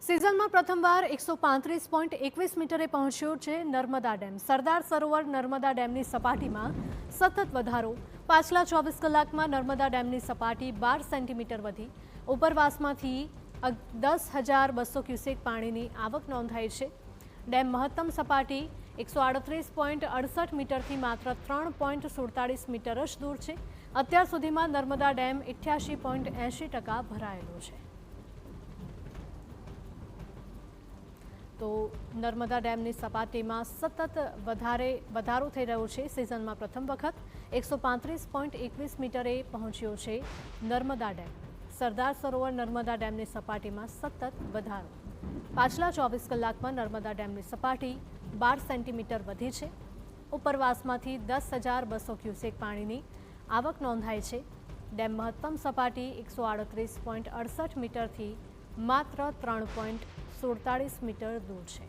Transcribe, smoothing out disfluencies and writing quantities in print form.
સિઝનમાં પ્રથમવાર 135.21 મીટરે પહોંચ્યો છે નર્મદા ડેમ. સરદાર સરોવર નર્મદા ડેમની સપાટીમાં સતત વધારો. પાછલા 24 કલાકમાં નર્મદા ડેમની સપાટી 12 સેન્ટીમીટર વધી. ઉપરવાસમાંથી 10,200 ક્યુસેક પાણીની આવક નોંધાઈ છે. ડેમ મહત્તમ સપાટી 138.68 મીટરથી માત્ર 3.47 મીટર જ દૂર છે. અત્યાર સુધીમાં નર્મદા ડેમ 88.80% ભરાયેલો છે. તો નર્મદા ડેમની સપાટીમાં સતત વધારો થઈ રહ્યો છે. સિઝનમાં પ્રથમ વખત 135.21 મીટરે પહોંચ્યો છે નર્મદા ડેમ. સરદાર સરોવર નર્મદા ડેમની સપાટીમાં સતત વધારો. પાછલા 24 કલાકમાં નર્મદા ડેમની સપાટી 12 સેન્ટીમીટર વધી છે. ઉપરવાસમાંથી 10,200 ક્યુસેક પાણીની આવક નોંધાઈ છે. ડેમ મહત્તમ સપાટી 138.68 મીટરથી માત્ર 3.47 મીટર દૂર છે.